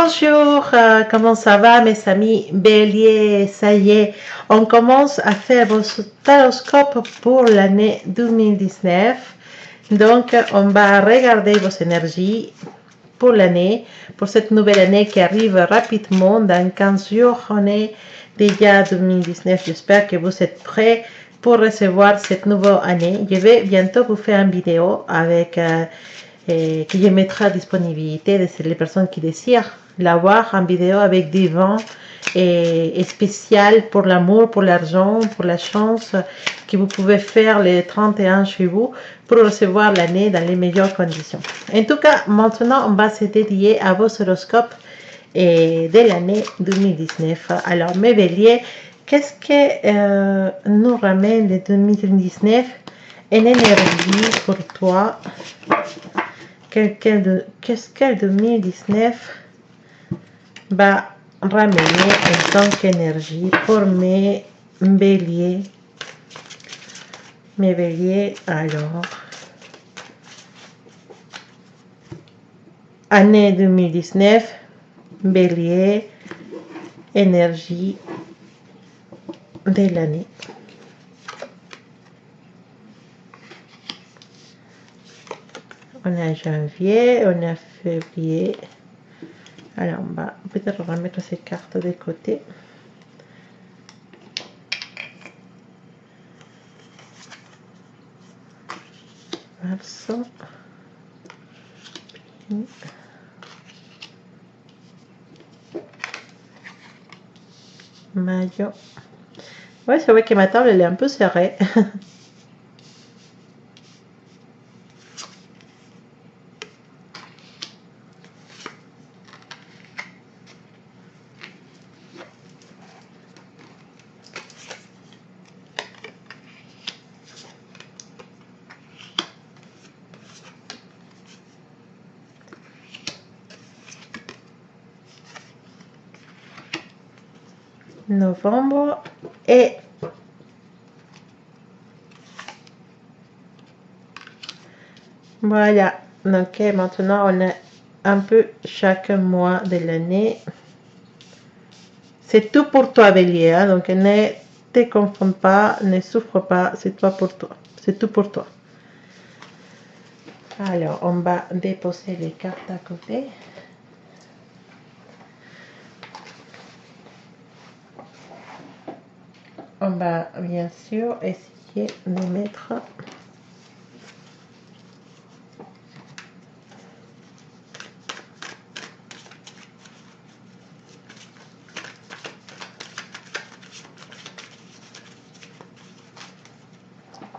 Bonjour, comment ça va mes amis Bélier? Ça y est, on commence à faire votre horoscope pour l'année 2019. Donc, on va regarder vos énergies pour l'année, pour cette nouvelle année qui arrive rapidement. Dans 15 jours, on est déjà 2019. J'espère que vous êtes prêts pour recevoir cette nouvelle année. Je vais bientôt vous faire une vidéo avec... que je mettrai à disponibilité de les personnes qui désirent l'avoir en vidéo avec des vents spéciaux pour l'amour, pour l'argent, pour la chance que vous pouvez faire les 31 chez vous pour recevoir l'année dans les meilleures conditions. En tout cas, maintenant, on va se dédier à vos horoscopes de l'année 2019. Alors, mes béliers, qu'est-ce que nous ramène le 2019 en énergie pour toi? Qu'est-ce que 2019 va ramener en tant qu'énergie pour mes béliers? Mes béliers, alors, année 2019, bélier, énergie de l'année. On a janvier, on a février. Alors, on va peut-être remettre ces cartes de côté. Mars. Mayo. Ouais, c'est vrai que ma table elle est un peu serrée. Novembre et voilà. Donc maintenant on a un peu chaque mois de l'année. C'est tout pour toi bélier, hein? Donc ne te confonds pas, ne souffre pas, c'est toi pour toi, c'est tout pour toi. Alors on va déposer les cartes à côté. On va bien sûr essayer de mettre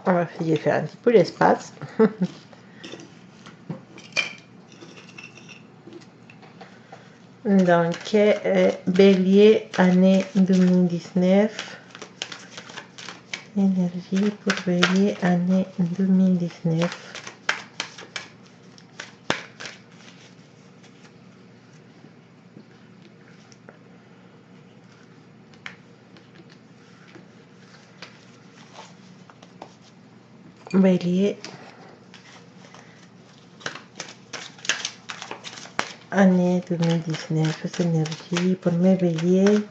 on va essayer de faire un petit peu l'espace. Donc bélier année 2019. Énergie pour bélier année 2019. Bélier année 2019, énergie pour mes béliers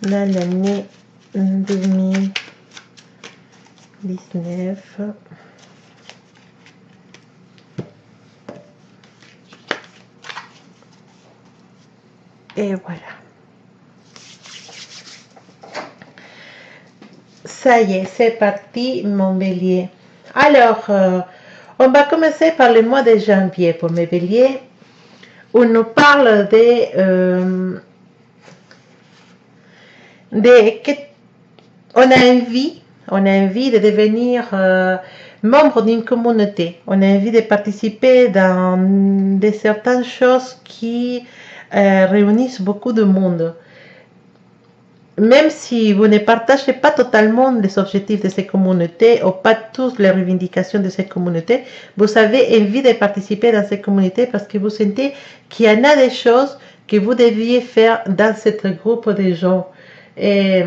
dans l'année 2019. Et voilà. Ça y est, c'est parti mon bélier. Alors, on va commencer par le mois de janvier pour mes béliers. On nous parle de que on a envie de devenir membre d'une communauté. On a envie de participer dans certaines choses qui réunissent beaucoup de monde. Même si vous ne partagez pas totalement les objectifs de ces communautés ou pas toutes les revendications de ces communautés, vous avez envie de participer dans ces communautés parce que vous sentez qu'il y en a des choses que vous deviez faire dans ce groupe de gens. Et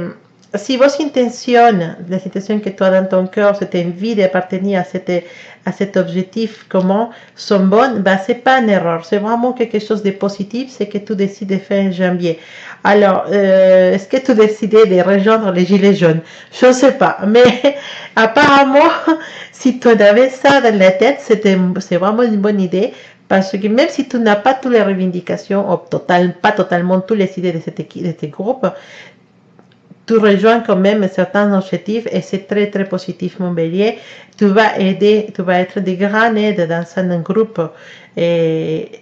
si vos intentions, les intentions que tu as dans ton cœur, cette envie d'appartenir à cet objectif commun sont bonnes, bah, c'est pas une erreur, c'est vraiment quelque chose de positif, c'est que tu décides de faire en janvier. Alors, est-ce que tu décidais de rejoindre les Gilets jaunes? Je ne sais pas, mais apparemment, si tu avais ça dans la tête, c'est vraiment une bonne idée. Parce que même si tu n'as pas toutes les revendications, ou pas totalement toutes les idées de ce groupe, tu rejoins quand même certains objectifs et c'est très très positif mon bélier. Tu vas être de grande aide dans un groupe et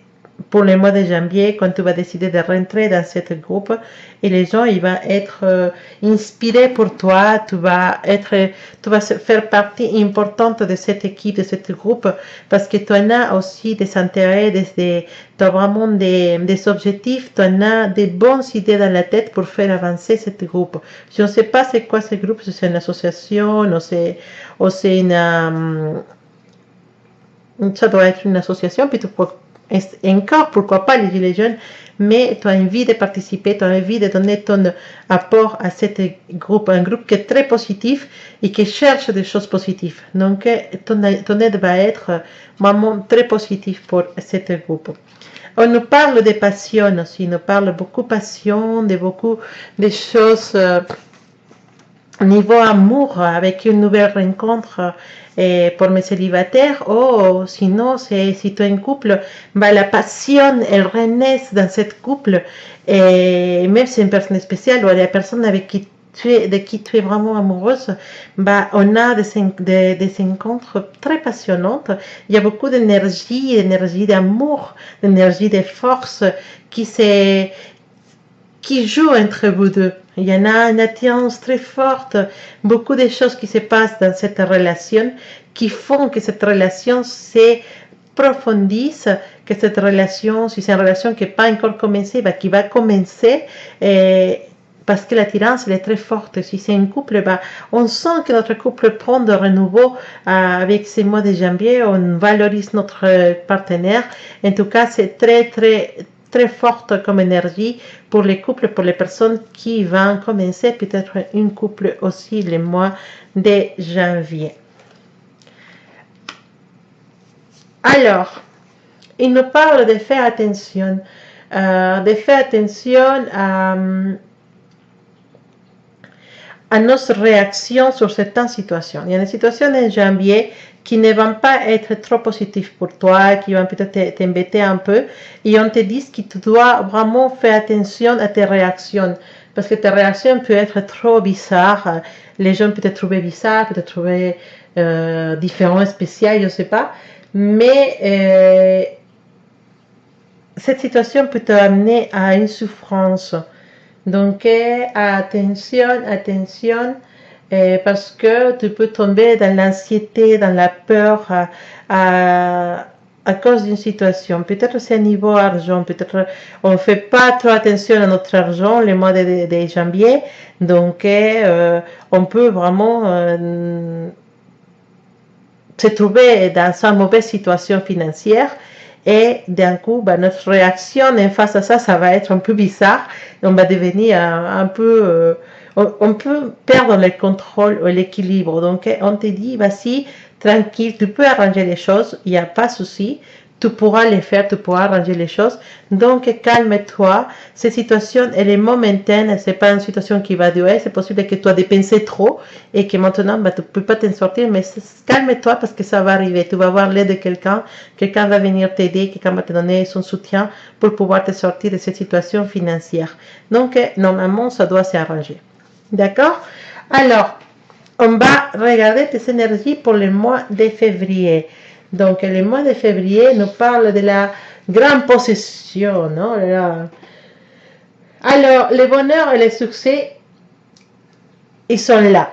pour le mois de janvier quand tu vas décider de rentrer dans ce groupe et les gens ils vont être inspirés pour toi, tu vas faire partie importante de cette équipe, de ce groupe parce que tu en as aussi des intérêts, tu as vraiment des objectifs, tu en as des bonnes idées dans la tête pour faire avancer ce groupe. Je ne sais pas c'est quoi ce groupe, si c'est une association ou c'est ça doit être une association, puis encore, pourquoi pas les Gilets jaunes, mais tu as envie de participer, tu as envie de donner ton apport à ce groupe, un groupe qui est très positif et qui cherche des choses positives. Donc, ton aide va être vraiment très positive pour ce groupe. On nous parle de passion aussi, on nous parle beaucoup de passion, de beaucoup de choses niveau amour, avec une nouvelle rencontre pour mes célibataires, ou sinon, si tu es en couple, bah, la passion, elle renaît dans cette couple, et même si c'est une personne spéciale, ou la personne avec qui de qui tu es vraiment amoureuse, bah, on a des rencontres très passionnantes. Il y a beaucoup d'énergie d'amour, d'énergie de force qui joue entre vous deux. Il y en a une attirance très forte, beaucoup de choses qui se passent dans cette relation qui font que cette relation s'approfondisse, que cette relation, si c'est une relation qui n'est pas encore commencée, bah, qui va commencer, parce que l'attirance est très forte. Si c'est un couple, bah, on sent que notre couple prend de renouveau avec ces mois de janvier, on valorise notre partenaire. En tout cas, c'est très, très, très forte comme énergie pour les couples, pour les personnes qui vont commencer peut-être un couple aussi le mois de janvier. Alors, il nous parle de faire attention à nos réactions sur certaines situations. Il y a des situations en janvier qui ne vont pas être trop positives pour toi, qui vont peut-être t'embêter un peu, et on te dit que tu dois vraiment faire attention à tes réactions, parce que tes réactions peuvent être trop bizarres, les gens peuvent te trouver bizarre, peuvent te trouver différent, spécial, je ne sais pas, mais cette situation peut t'amener à une souffrance. Donc, attention, parce que tu peux tomber dans l'anxiété, dans la peur à cause d'une situation. Peut-être c'est à niveau argent, peut-être on ne fait pas trop attention à notre argent le mois de janvier, donc on peut vraiment se trouver dans une mauvaise situation financière. Et d'un coup, bah, notre réaction en face à ça, ça va être un peu bizarre. On va devenir un peu... on peut perdre le contrôle ou l'équilibre. Donc, on te dit, vas-y, tranquille, tu peux arranger les choses, il n'y a pas de souci. Tu pourras les faire, tu pourras arranger les choses. Donc, calme-toi. Cette situation, elle est momentanée. Ce n'est pas une situation qui va durer. C'est possible que tu as dépensé trop et que maintenant, bah, tu ne peux pas t'en sortir. Mais calme-toi parce que ça va arriver. Tu vas avoir l'aide de quelqu'un. Quelqu'un va venir t'aider. Quelqu'un va te donner son soutien pour pouvoir te sortir de cette situation financière. Donc, normalement, ça doit s'arranger. D'accord? Alors, on va regarder tes énergies pour le mois de février. Donc, le mois de février nous parle de la grande possession. Non? Alors, le bonheur et le succès, ils sont là.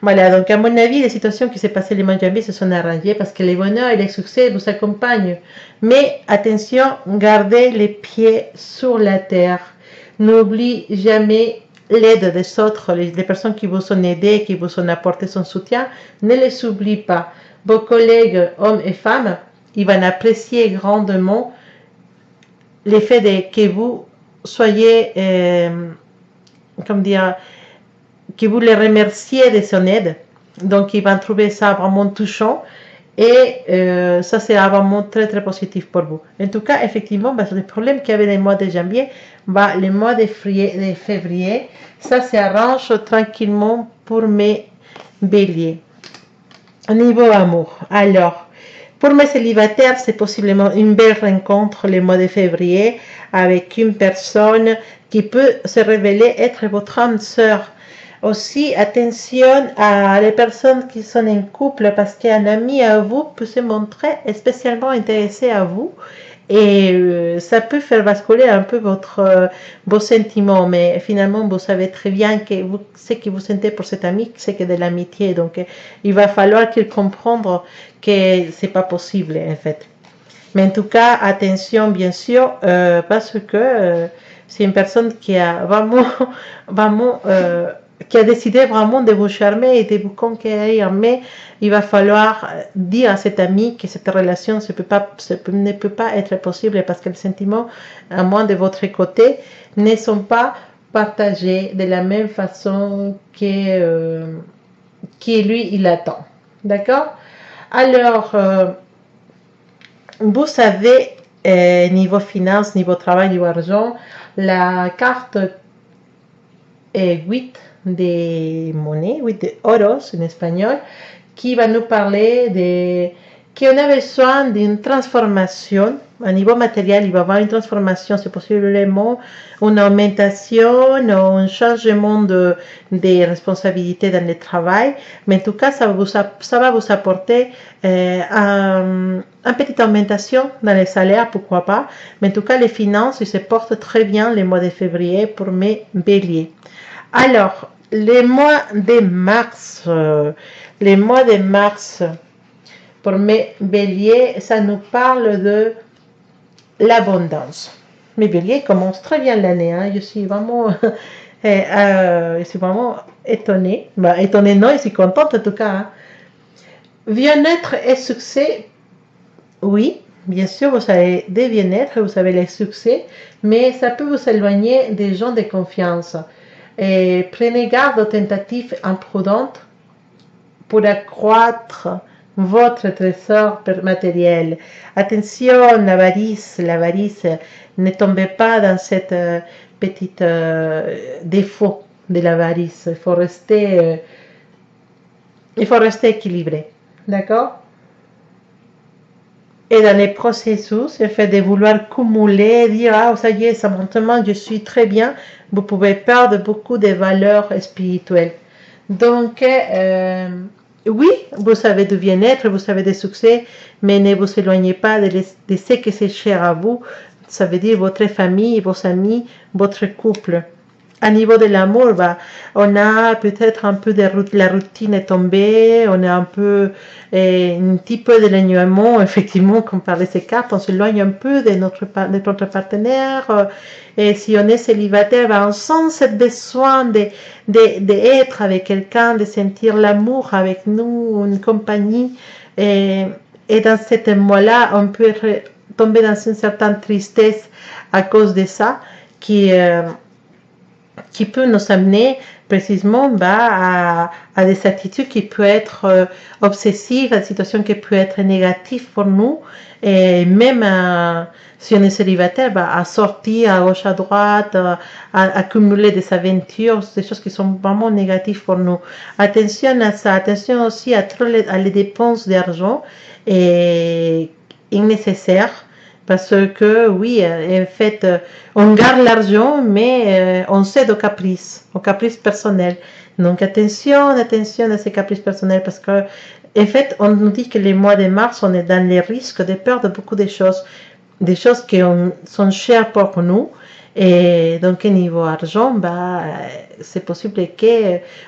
Voilà, donc à mon avis, les situations qui s'est passées le mois de janvier se sont arrangées parce que le bonheur et le succès vous accompagnent. Mais attention, gardez les pieds sur la terre. N'oubliez jamais l'aide des autres, les personnes qui vous ont aidé, qui vous ont apporté son soutien. Ne les oublie pas. Vos collègues, hommes et femmes, ils vont apprécier grandement le fait que vous soyez, comment dire, qui vous les remerciez de son aide. Donc, ils vont trouver ça vraiment touchant. Et ça sera vraiment très très positif pour vous. En tout cas, effectivement, bah, sur les problèmes qu'il y avait dans le mois de janvier, bah, le mois de février, ça s'arrange tranquillement pour mes béliers. Niveau amour, alors, pour mes célibataires, c'est possiblement une belle rencontre le mois de février avec une personne qui peut se révéler être votre âme sœur. Aussi, attention à les personnes qui sont en couple parce qu'un ami à vous peut se montrer spécialement intéressé à vous et ça peut faire basculer un peu vos sentiments, mais finalement vous savez très bien que ce que vous sentez pour cet ami, c'est que de l'amitié, donc il va falloir qu'il comprenne que c'est pas possible en fait. Mais en tout cas, attention bien sûr, parce que c'est une personne qui a vraiment qui a décidé vraiment de vous charmer et de vous conquérir, mais il va falloir dire à cet ami que cette relation ne peut pas être possible parce que les sentiments, à moins de votre côté, ne sont pas partagés de la même façon que lui, il attend. D'accord? Alors, vous savez, niveau finance, niveau travail, niveau argent, la carte est 8 de monnaie, 8 de oros en espagnol, qui va nous parler de qu'on a besoin d'une transformation. À niveau matériel, il va y avoir une transformation, c'est possiblement une augmentation ou un changement de responsabilité dans le travail, mais en tout cas, ça va vous apporter une petite augmentation dans les salaires, pourquoi pas, mais en tout cas, les finances, ils se portent très bien le mois de février pour mes béliers. Alors, les mois de mars, pour mes béliers, ça nous parle de l'abondance. Mes béliers commencent très bien l'année, hein. Je suis vraiment étonnée. Bah, étonnée, non, je suis contente en tout cas. Hein. Bien-être et succès, oui, bien sûr, vous avez des bien-être, vous avez les succès, mais ça peut vous éloigner des gens de confiance. Et prenez garde aux tentatives imprudentes pour accroître votre trésor matériel. Attention, l'avarice, ne tombez pas dans cette petite défaut de l'avarice. Il faut rester équilibré. D'accord? Et dans les processus, le fait de vouloir cumuler, dire ah ça y est, ça maintenant je suis très bien, vous pouvez perdre beaucoup de valeurs spirituelles. Donc oui, vous avez du bien-être, vous avez des succès, mais ne vous éloignez pas de ce que c'est cher à vous. Ça veut dire votre famille, vos amis, votre couple. À niveau de l'amour, bah, on a peut-être un peu de la routine est tombée, on a un peu un petit peu d'éloignement, effectivement, comme par ces cartes, on s'éloigne un peu de notre partenaire. Et si on est célibataire, bah, on sent ce besoin d'être avec quelqu'un, de sentir l'amour avec nous, une compagnie. Et dans ce mois-là, on peut tomber dans une certaine tristesse à cause de ça, qui peut nous amener précisément bah, à des attitudes qui peuvent être obsessives, à des situations qui peuvent être négatives pour nous, et même si on est célibataire, bah, à sortir à gauche, à droite, à accumuler des aventures, des choses qui sont vraiment négatives pour nous. Attention à ça, attention aussi à les dépenses d'argent et nécessaires. Parce que, oui, en fait, on garde l'argent, mais on cède aux caprices personnels. Donc, attention à ces caprices personnels, parce que, en fait, on nous dit que les mois de mars, on est dans les risques de perdre beaucoup de choses qui sont chères pour nous. Et donc, au niveau argent, bah, c'est possible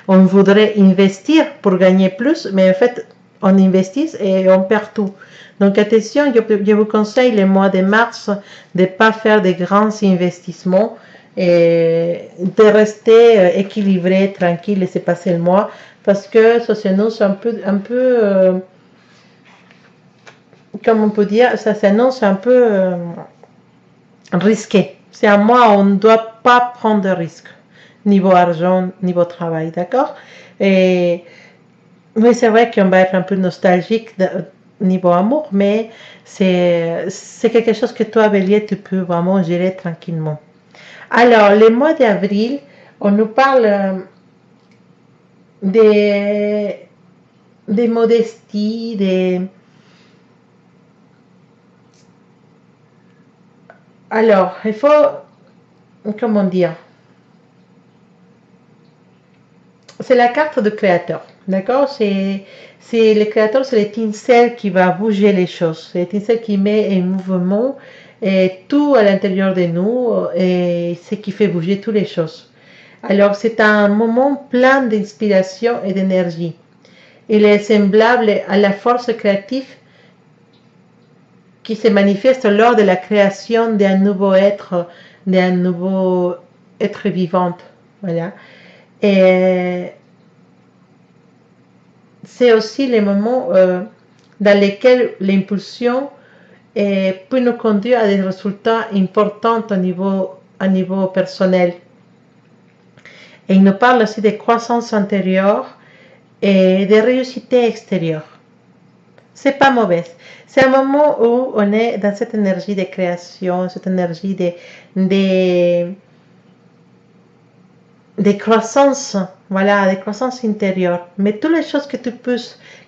qu'on voudrait investir pour gagner plus, mais en fait, on investit et on perd tout. Donc attention, je vous conseille le mois de mars de ne pas faire de grands investissements et de rester équilibré, tranquille, laisser passer le mois parce que ça s'annonce un peu comme on peut dire, ça s'annonce un peu risqué. C'est un mois où on ne doit pas prendre de risques. niveau argent, niveau travail, d'accord? Et oui, c'est vrai qu'on va être un peu nostalgique niveau amour, mais c'est quelque chose que toi, Bélier, tu peux vraiment gérer tranquillement. Alors, le mois d'avril, on nous parle des, des modesties, des... Alors, il faut, comment dire, c'est la carte de créateur, d'accord? C'est le créateur, c'est l'étincelle qui va bouger les choses, c'est l'étincelle qui met en mouvement et tout à l'intérieur de nous et ce qui fait bouger toutes les choses. Alors, c'est un moment plein d'inspiration et d'énergie. Il est semblable à la force créative qui se manifeste lors de la création d'un nouveau être vivant. Voilà. Et c'est aussi les moments dans lesquels l'impulsion peut nous conduire à des résultats importants au niveau personnel. Et il nous parle aussi de croissance intérieure et de réussite extérieure. C'est pas mauvais. C'est un moment où on est dans cette énergie de création, cette énergie de croissance, voilà, de croissance intérieure. Mais toutes les choses que tu peux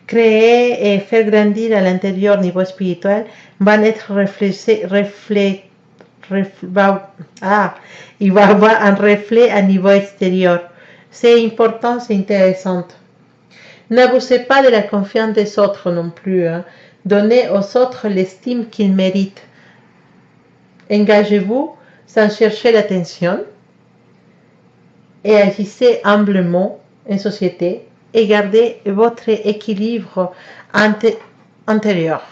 créer et faire grandir à l'intérieur, au niveau spirituel, vont être il va avoir un reflet à niveau extérieur. C'est important, c'est intéressant. N'abusez pas de la confiance des autres non plus. Hein. Donnez aux autres l'estime qu'ils méritent. Engagez-vous sans chercher l'attention et agissez humblement en société et gardez votre équilibre intérieur.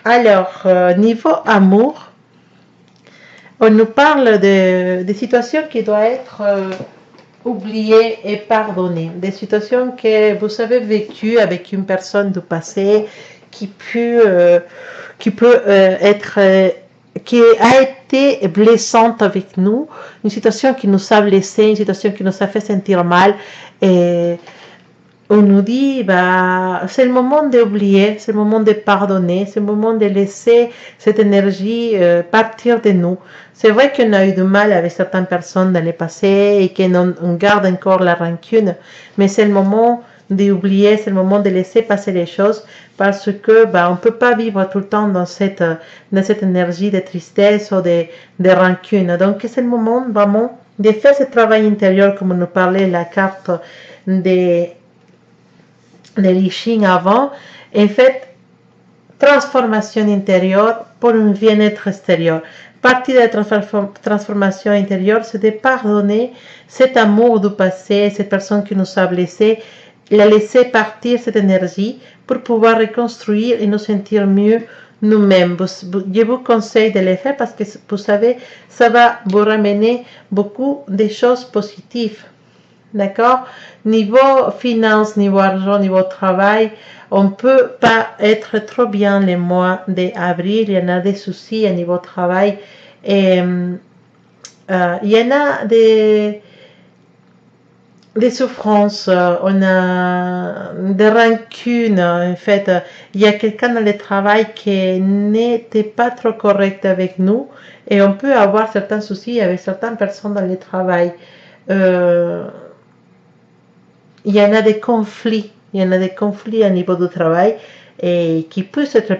Alors, niveau amour, on nous parle de situations qui doivent être oubliées et pardonnées. Des situations que vous avez vécues avec une personne du passé qui peut être... qui a été blessante avec nous, une situation qui nous a blessés, une situation qui nous a fait sentir mal, et on nous dit, bah, c'est le moment d'oublier, c'est le moment de pardonner, c'est le moment de laisser cette énergie partir de nous. C'est vrai qu'on a eu du mal avec certaines personnes dans le passé et qu'on garde encore la rancune, mais c'est le moment d'oublier, c'est le moment de laisser passer les choses parce que bah, on ne peut pas vivre tout le temps dans cette énergie de tristesse ou de rancune. Donc c'est le moment vraiment de faire ce travail intérieur comme nous parlait la carte des Liching avant. En fait, transformation intérieure pour un bien-être extérieur. Partie de la transformation intérieure, c'est de pardonner cet amour du passé, cette personne qui nous a blessés, la laisser partir cette énergie pour pouvoir reconstruire et nous sentir mieux nous-mêmes. Je vous conseille de le faire parce que vous savez, ça va vous ramener beaucoup de choses positives. D'accord? Niveau finance, niveau argent, niveau travail, on ne peut pas être trop bien les mois d'avril. Il y en a des soucis à niveau travail. Et il y en a des souffrances, on a des rancunes. En fait, il y a quelqu'un dans le travail qui n'était pas trop correct avec nous et on peut avoir certains soucis avec certaines personnes dans le travail. Il y en a des conflits, à niveau du travail et qui peuvent être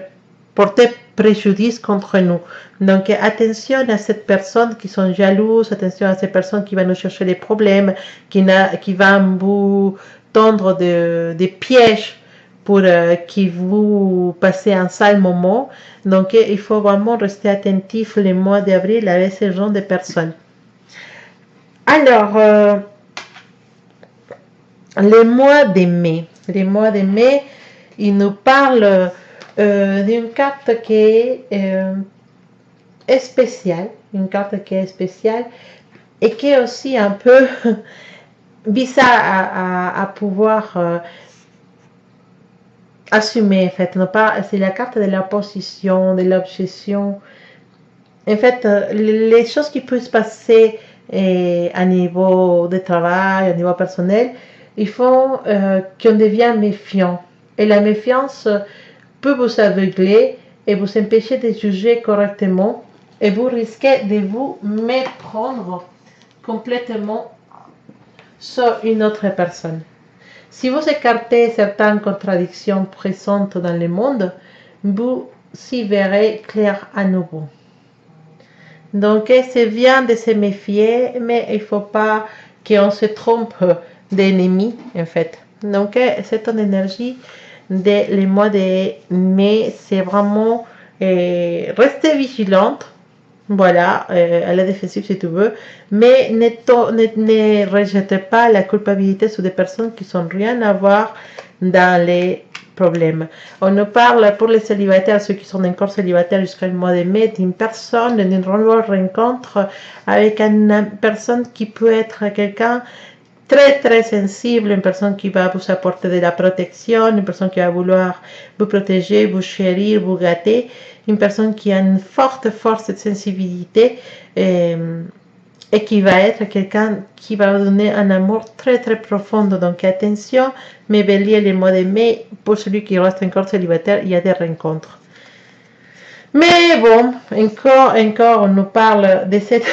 porter préjudice contre nous. Donc attention à ces personnes qui sont jalouses, attention à ces personnes qui vont nous chercher des problèmes, qui vont vous tendre des pièges pour que vous passez un sale moment. Donc il faut vraiment rester attentif les mois d'avril avec ce genre de personnes. Alors, les mois de mai. Les mois de mai, il nous parle d'une carte qui est spéciale. Une carte qui est spéciale et qui est aussi un peu bizarre à pouvoir assumer. En fait, c'est la carte de la position, de l'obsession. En fait, les choses qui peuvent se passer et à niveau de travail, à niveau personnel, il faut qu'on devienne méfiant. Et la méfiance peut vous aveugler et vous empêcher de juger correctement et vous risquez de vous méprendre complètement sur une autre personne. Si vous écartez certaines contradictions présentes dans le monde, vous y verrez clair à nouveau. Donc, c'est bien de se méfier, mais il ne faut pas qu'on se trompe d'ennemi, en fait. Donc, c'est une énergie des mois de mai, c'est vraiment rester vigilante, voilà, à la défensive si tu veux, mais ne rejetez pas la culpabilité sur des personnes qui n'ont rien à voir dans les problèmes. On nous parle pour les célibataires, ceux qui sont encore célibataires jusqu'au mois de mai, d'une personne, d'une rencontre avec une personne qui peut être quelqu'un très sensible, une personne qui va vous apporter de la protection, une personne qui va vouloir vous protéger, vous chérir, vous gâter, une personne qui a une forte sensibilité et qui va être quelqu'un qui va vous donner un amour très profond. Donc attention, mes béliers, les mois de mai, pour celui qui reste encore célibataire, il y a des rencontres. Mais bon, encore on nous parle de cette...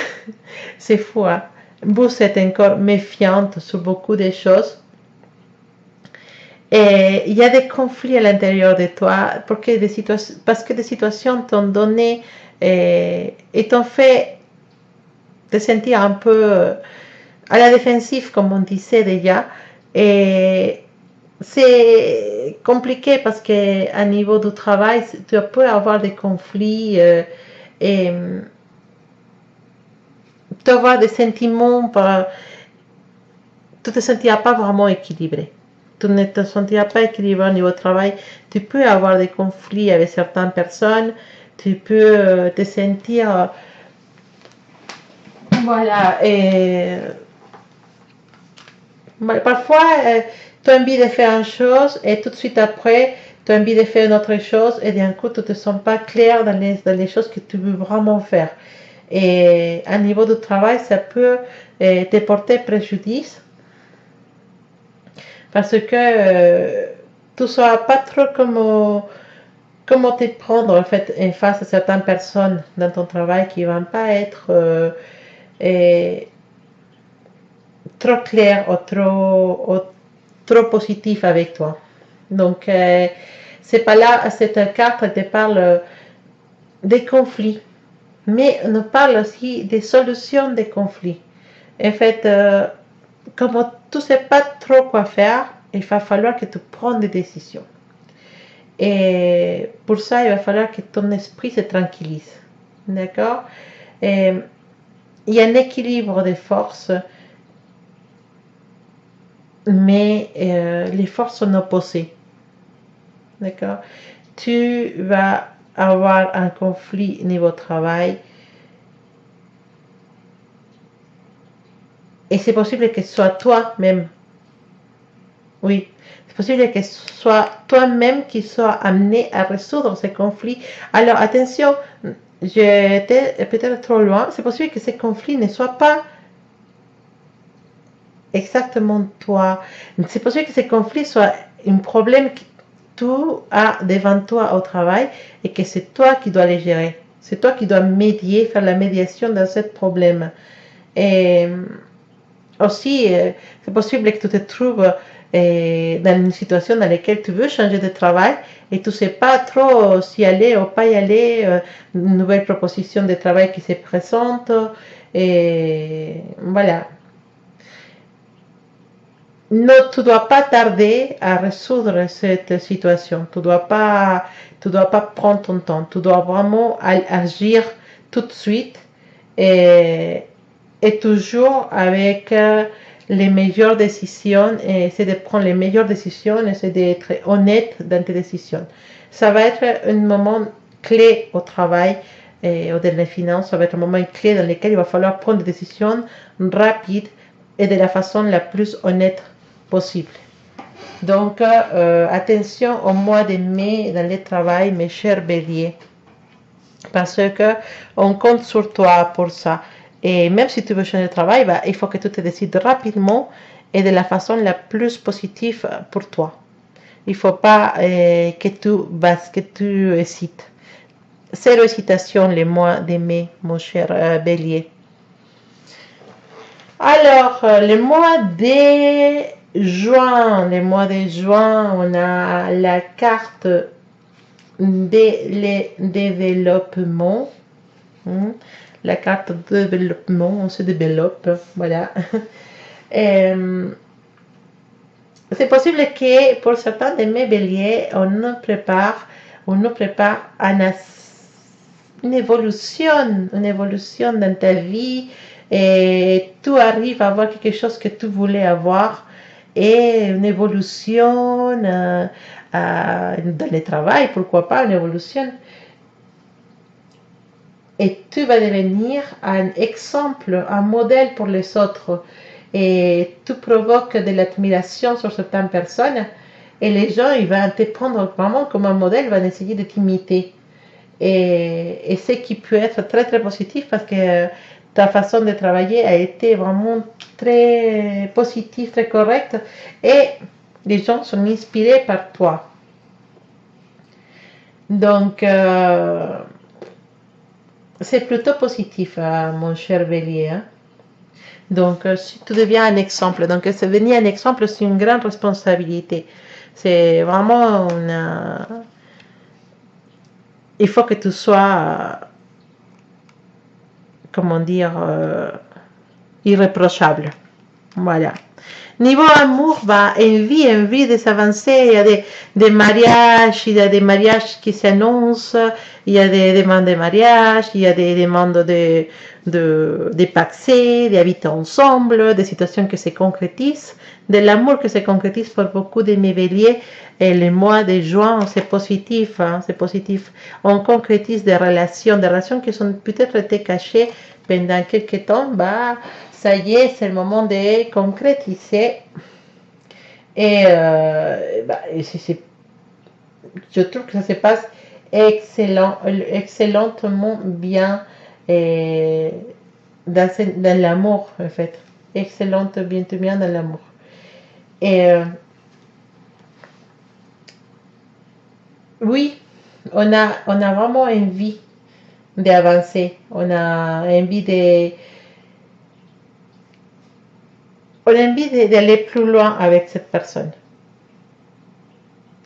C'est fou, hein? Vous êtes encore méfiante sur beaucoup de choses. Et il y a des conflits à l'intérieur de toi parce que des situations t'ont donné et t'ont fait te sentir un peu à la défensive, comme on disait déjà. Et c'est compliqué parce qu'à niveau du travail, tu peux avoir des conflits et tu avoir des sentiments, tu ne te sentiras pas vraiment équilibré. Tu ne te sentiras pas équilibré au niveau du travail. Tu peux avoir des conflits avec certaines personnes. Tu peux te sentir... Voilà. Et parfois, tu as envie de faire une chose et tout de suite après, tu as envie de faire une autre chose et d'un coup, tu ne te sens pas clair dans les choses que tu veux vraiment faire. Et à niveau du travail, ça peut te porter préjudice parce que tu ne sauras pas trop comment te prendre en fait en face à certaines personnes dans ton travail qui ne vont pas être trop claires ou trop positif avec toi. Donc, c'est pas là, cette carte, elle te parle des conflits, mais on nous parle aussi des solutions des conflits. En fait, comme tu ne sais pas trop quoi faire, il va falloir que tu prennes des décisions. Et pour ça, il va falloir que ton esprit se tranquillise. D'accord? Il y a un équilibre des forces, mais les forces sont opposées. D'accord? Tu vas avoir un conflit niveau travail et c'est possible que ce soit toi-même. Oui, c'est possible que ce soit toi-même qui soit amené à résoudre ces conflits. Alors attention, j'étais peut-être trop loin. C'est possible que ces conflits ne soient pas exactement toi. C'est possible que ces conflits soient un problème que tu as devant toi au travail et que c'est toi qui dois les gérer. C'est toi qui dois médier, faire la médiation dans ce problème. Et aussi, c'est possible que tu te trouves dans une situation dans laquelle tu veux changer de travail et tu ne sais pas trop si aller ou pas y aller, une nouvelle proposition de travail qui se présente. Et voilà. Non, tu ne dois pas tarder à résoudre cette situation. Tu ne dois pas prendre ton temps. Tu dois vraiment agir tout de suite et toujours avec les meilleures décisions et essayer de prendre les meilleures décisions, essayer d'être honnête dans tes décisions. Ça va être un moment clé au travail et dans les finances. Ça va être un moment clé dans lequel il va falloir prendre des décisions rapides et de la façon la plus honnête possible. Donc, attention au mois de mai dans le travail, mes chers béliers, parce que on compte sur toi pour ça. Et même si tu veux changer de travail, bah, il faut que tu te décides rapidement et de la façon la plus positive pour toi. Il ne faut pas que tu hésites. Zéro hésitation les mois de mai, mon cher Bélier. Alors, le mois de juin, on a la carte de développement. La carte de développement, on se développe, voilà. C'est possible que pour certains de mes béliers, on nous prépare à une évolution dans ta vie et tu arrives à avoir quelque chose que tu voulais avoir et une évolution dans le travail, pourquoi pas une évolution. Et tu vas devenir un exemple, un modèle pour les autres. Et tu provoques de l'admiration sur certaines personnes et les gens ils vont te prendre vraiment comme un modèle, ils vont essayer de t'imiter. Et ce qui peut être très très positif parce que ta façon de travailler a été vraiment très positive, très correcte et les gens sont inspirés par toi. Donc, c'est plutôt positif, mon cher Bélier. Hein? Donc, si tu deviens un exemple, donc devenir un exemple, c'est une grande responsabilité. C'est vraiment il faut que tu sois, comment dire, irréprochable. Voilà. Niveau amour, bah, envie de s'avancer. Il y a des mariages, il y a des mariages qui s'annoncent, il y a des demandes de mariage, il y a des demandes de paxer, d'habiter ensemble, des situations qui se concrétisent, de l'amour qui se concrétise pour beaucoup de mes béliers. Et le mois de juin, c'est positif, hein, c'est positif. On concrétise des relations qui sont peut-être été cachées pendant quelques temps, bah, ça y est, c'est le moment de concrétiser. Et, je trouve que ça se passe excellemment bien dans l'amour, en fait. Bien dans l'amour. Et oui, on a vraiment envie d'avancer. On a envie d'aller plus loin avec cette personne.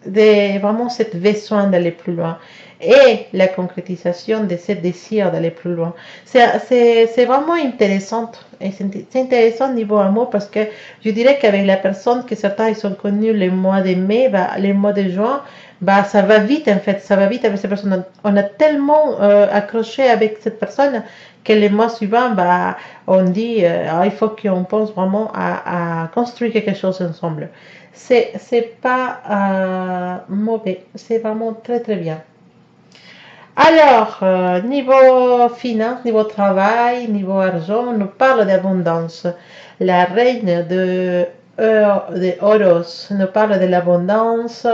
Vraiment cette besoin d'aller plus loin et la concrétisation de ce désir d'aller plus loin. C'est vraiment intéressant. C'est intéressant au niveau amour parce que je dirais qu'avec la personne que certains ils sont connus le mois de mai, bah, les mois de juin, bah, ça va vite en fait, ça va vite avec cette personne. On a tellement accroché avec cette personne que les mois suivants, bah, on dit il faut qu'on pense vraiment à construire quelque chose ensemble. C'est pas mauvais, c'est vraiment très très bien. Alors, niveau finance, niveau travail, niveau argent, on nous parle d'abondance. La reine de Oros nous parle de l'abondance,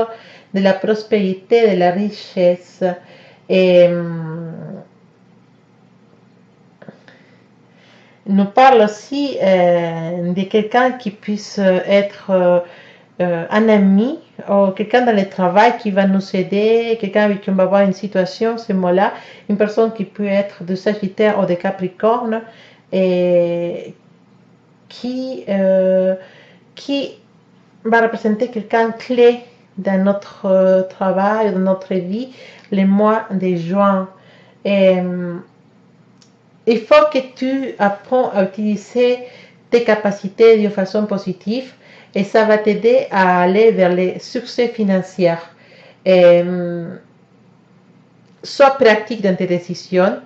de la prospérité, de la richesse. Et nous parle aussi de quelqu'un qui puisse être un ami ou quelqu'un dans le travail qui va nous aider, quelqu'un avec qui on va avoir une situation, ce mois-là, une personne qui peut être de Sagittaire ou de Capricorne et qui va représenter quelqu'un clé dans notre travail, dans notre vie, les mois de juin. Et il faut que tu apprends à utiliser tes capacités de façon positive et ça va t'aider à aller vers les succès financiers. Et, sois pratique dans tes décisions,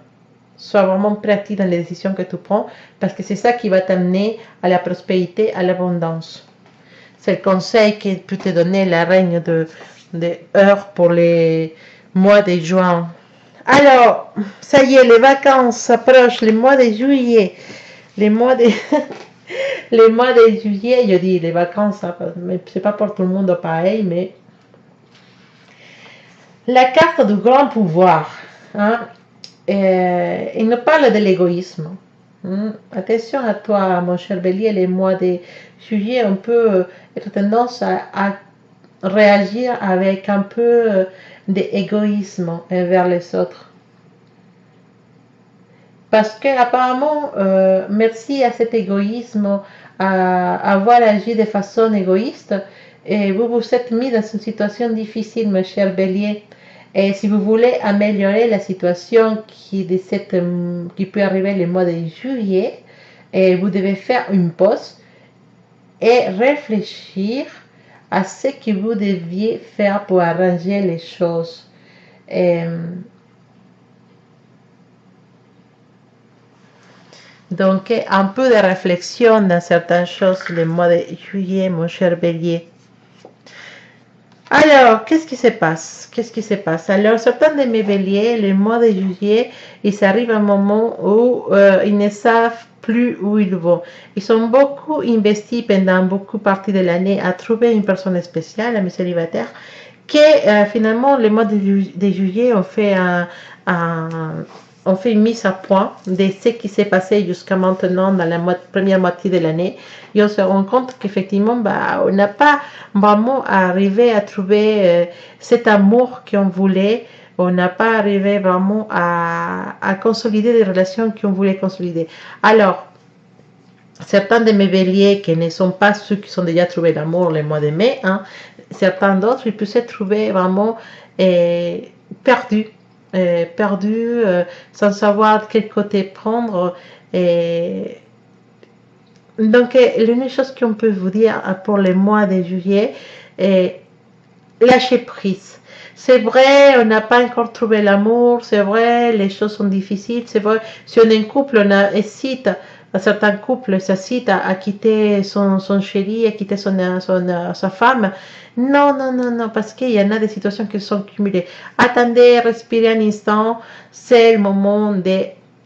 sois vraiment pratique dans les décisions que tu prends parce que c'est ça qui va t'amener à la prospérité, à l'abondance. C'est le conseil que peut te donner la reine de heures pour les mois de juin. Alors, ça y est, les vacances s'approchent, les mois de juillet, les mois de les mois de juillet, je dis les vacances, mais c'est pas pour tout le monde pareil, mais la carte du grand pouvoir, hein, il nous parle de l'égoïsme. Attention à toi, mon cher Bélier, les mois de juillet, on peut être tendance à réagir avec un peu d'égoïsme envers les autres. Parce que apparemment, merci à cet égoïsme, à avoir agi de façon égoïste, et vous vous êtes mis dans une situation difficile, mon cher Bélier. Et si vous voulez améliorer la situation qui peut arriver le mois de juillet, et vous devez faire une pause et réfléchir à ce que vous deviez faire pour arranger les choses. Donc, un peu de réflexion dans certaines choses le mois de juillet, mon cher Bélier. Alors, qu'est-ce qui se passe? Qu'est-ce qui se passe? Alors, certains de mes béliers, le mois de juillet, ils arrivent à un moment où ils ne savent plus où ils vont. Ils sont beaucoup investis pendant beaucoup de parties de l'année à trouver une personne spéciale, un célibataire, que finalement, le mois de juillet, on fait une mise à point de ce qui s'est passé jusqu'à maintenant dans la première moitié de l'année et on se rend compte qu'effectivement on n'a pas vraiment arrivé à trouver cet amour qu'on voulait, on n'a pas arrivé vraiment à consolider des relations qu'on voulait consolider. Alors, certains de mes béliers qui ne sont pas ceux qui ont déjà trouvé l'amour le mois de mai, certains d'autres, ils peuvent se trouver vraiment perdus. Sans savoir quel côté prendre. Donc, l'une chose qu'on peut vous dire pour le mois de juillet, lâcher prise. C'est vrai, on n'a pas encore trouvé l'amour, c'est vrai, les choses sont difficiles, c'est vrai, si on est un couple, hésite, certains couples s'hésitent à quitter son chéri, à quitter sa femme. Non, non, non, non, parce qu'il y en a des situations qui sont cumulées. Attendez, respirez un instant, c'est le moment de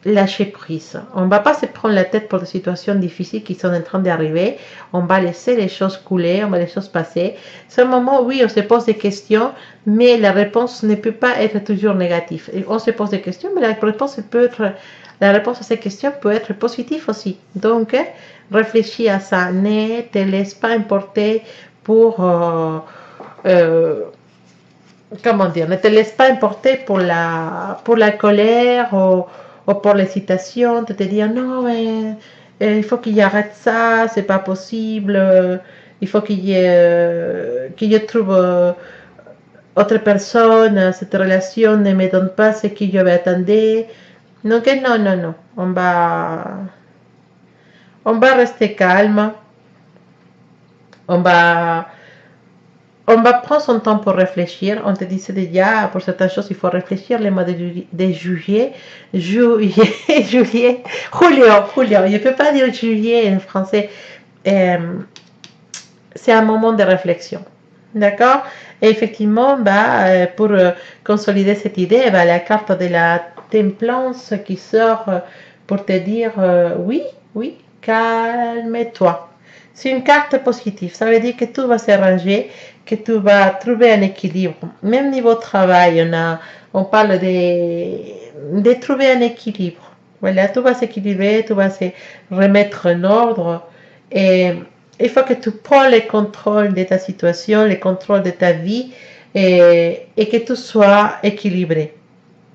lâcher prise. On ne va pas se prendre la tête pour des situations difficiles qui sont en train d'arriver. On va laisser les choses couler, on va laisser les choses passer. C'est un moment où oui, on se pose des questions, mais la réponse ne peut pas être toujours négative. On se pose des questions, mais la réponse à ces questions peut être positive aussi. Donc, réfléchis à ça. Ne te laisse pas emporter pour comment dire, ne te laisse pas emporter pour la colère ou pour l'hésitation, de te dire non, mais il faut qu'il arrête ça, c'est pas possible, il faut qu'il y trouve autre personne, cette relation ne me donne pas ce que je attendais. Donc non, non, non, on va rester calme, on va prendre son temps pour réfléchir. On te disait déjà, pour certaines choses, il faut réfléchir. Les mois de juillet, julio. Je ne peux pas dire juillet en français. C'est un moment de réflexion. D'accord? Et effectivement, pour consolider cette idée, la carte de la templance qui sort pour te dire oui, oui, calme-toi. C'est une carte positive. Ça veut dire que tout va s'arranger, que tu vas trouver un équilibre. Même niveau travail, on parle de trouver un équilibre. Voilà, tout va s'équilibrer, tout va se remettre en ordre. Et il faut que tu prends le contrôle de ta situation, le contrôle de ta vie et que tout soit équilibré.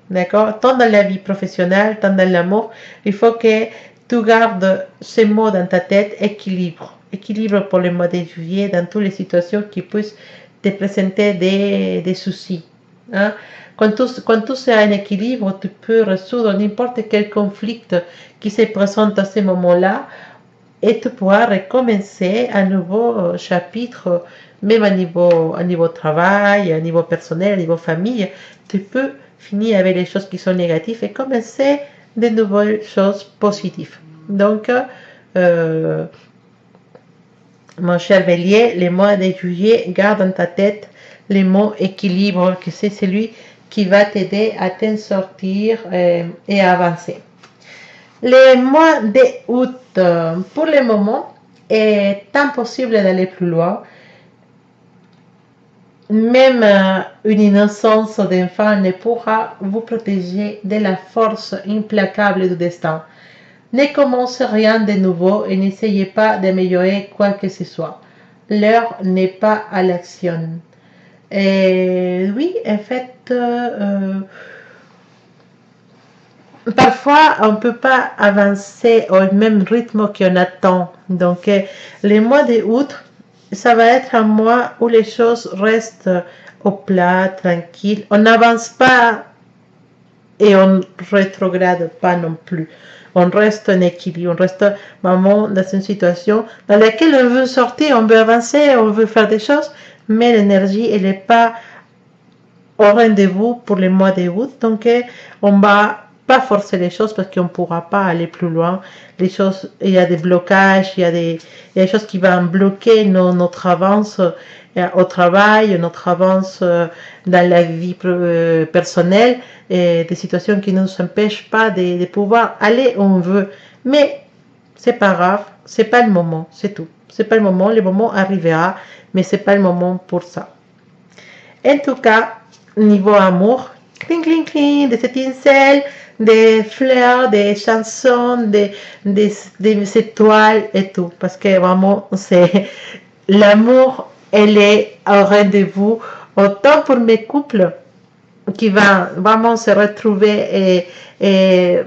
D'accord? Tant dans la vie professionnelle, tant dans l'amour, il faut que tu gardes ces mots dans ta tête, équilibre. Équilibre pour le mois de juillet dans toutes les situations qui puissent te présenter des soucis. Hein? Quand tout c'est un équilibre, tu peux résoudre n'importe quel conflit qui se présente à ce moment-là et tu pourras recommencer un nouveau chapitre, même à niveau travail, à niveau personnel, à niveau famille. Tu peux finir avec les choses qui sont négatives et commencer de nouvelles choses positives. Donc, mon cher bélier, le mois de juillet, garde dans ta tête le mot équilibre, que c'est celui qui va t'aider à t'en sortir et à avancer. Le mois d'août, pour le moment, est impossible d'aller plus loin. Même une innocence d'enfant ne pourra vous protéger de la force implacable du destin. Ne commencez rien de nouveau et n'essayez pas d'améliorer quoi que ce soit. L'heure n'est pas à l'action. Et oui, en fait, parfois, on ne peut pas avancer au même rythme qu'on attend. Donc, les mois d'août, ça va être un mois où les choses restent au plat, tranquilles. On n'avance pas et on ne rétrograde pas non plus. On reste en équilibre, on reste vraiment dans une situation dans laquelle on veut sortir, on veut avancer, on veut faire des choses, mais l'énergie, elle n'est pas au rendez-vous pour le mois d'août. Donc, on va pas forcer les choses parce qu'on ne pourra pas aller plus loin. Les choses, il y a des blocages, il y a des choses qui vont bloquer notre avance au travail, notre avance dans la vie personnelle, et des situations qui ne nous empêchent pas de pouvoir aller où on veut. Mais c'est pas grave, c'est pas le moment, c'est tout. C'est pas le moment, le moment arrivera, mais c'est pas le moment pour ça. En tout cas, niveau amour, cling cling cling, des étincelles, des fleurs, des chansons, des étoiles et tout. Parce que vraiment, c'est l'amour, elle est au rendez-vous. Autant pour mes couples qui vont vraiment se retrouver et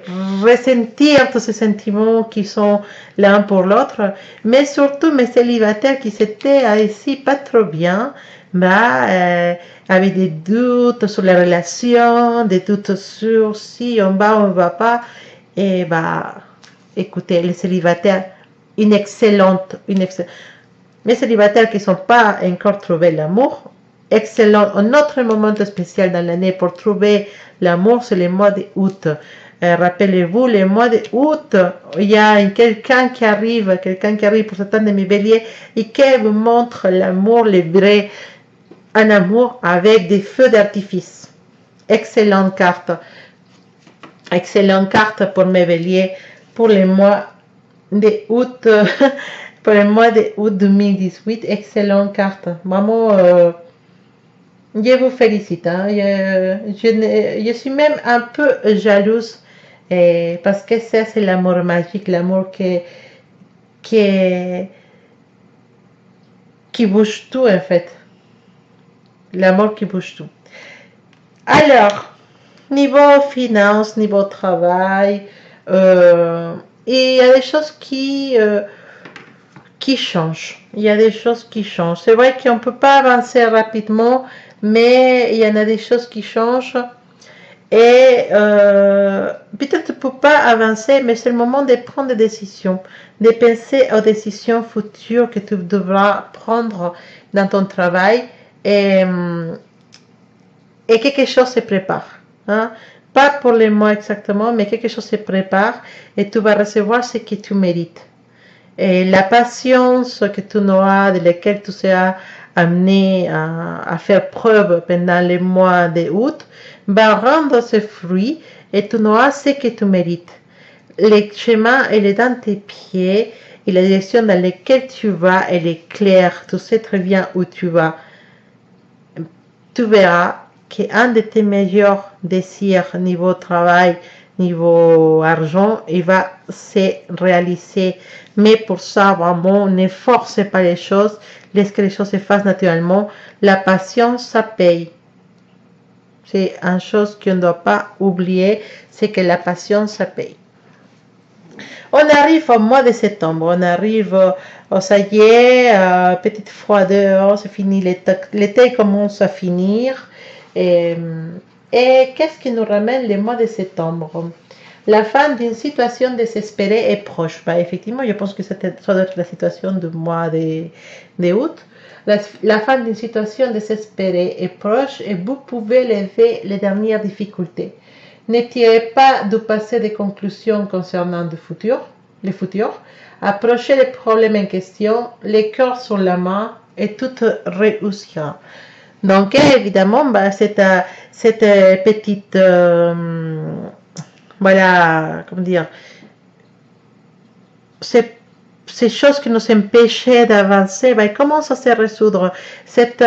ressentir tous ces sentiments qui sont l'un pour l'autre, mais surtout mes célibataires qui s'étaient ici pas trop bien, avec des doutes sur la relation, des doutes sur si on va ou on ne va pas, et écoutez, les célibataires, mes célibataires qui ne sont pas encore trouvé l'amour, excellent. Un autre moment spécial dans l'année pour trouver l'amour, c'est le mois d'août. Rappelez-vous, le mois d'août, il y a quelqu'un qui arrive pour certains de mes béliers et qui vous montre l'amour, le vrai, un amour avec des feux d'artifice. Excellente carte. Excellente carte pour mes béliers pour le mois d'août. Pour le mois d'août 2018. Excellente carte. Vraiment, je vous félicite. Hein. Je suis même un peu jalouse parce que ça, c'est l'amour magique, l'amour qui bouge tout en fait. L'amour qui bouge tout. Alors, niveau finance, niveau travail, il y a des choses qui changent. Il y a des choses qui changent. C'est vrai qu'on ne peut pas avancer rapidement, mais il y en a des choses qui changent. Et peut-être tu ne peux pas avancer, mais c'est le moment de prendre des décisions, de penser aux décisions futures que tu devras prendre dans ton travail. Et quelque chose se prépare. Hein? Pas pour les mois exactement, mais quelque chose se prépare et tu vas recevoir ce que tu mérites. Et la patience que tu auras, de laquelle tu seras amené à faire preuve pendant les mois d'août, va rendre ses fruits et tu auras ce que tu mérites. Le chemin, il est dans tes pieds et la direction dans laquelle tu vas, elle est claire. Tu sais très bien où tu vas. Tu verras qu'un de tes meilleurs désirs niveau travail, niveau argent, il va se réaliser. Mais pour ça, vraiment, ne forcez pas les choses. Laisse que les choses se fassent naturellement. La patience, ça paye. C'est une chose qu'on ne doit pas oublier, c'est que la patience, ça paye. On arrive au mois de septembre, on arrive au ça y est, petite froideur, c'est fini, l'été commence à finir. Et qu'est-ce qui nous ramène le mois de septembre? La fin d'une situation désespérée est proche. Effectivement, je pense que ça doit être la situation du mois d'août. La fin d'une situation désespérée est proche et vous pouvez lever les dernières difficultés. Ne tirez pas du passé des conclusions concernant le futur. Approchez les problèmes en question, les cœurs sur la main et tout réussira. Donc, évidemment, cette petite, voilà, comment dire, c'est ces choses qui nous empêchaient d'avancer, bah, commencent à se résoudre. Cette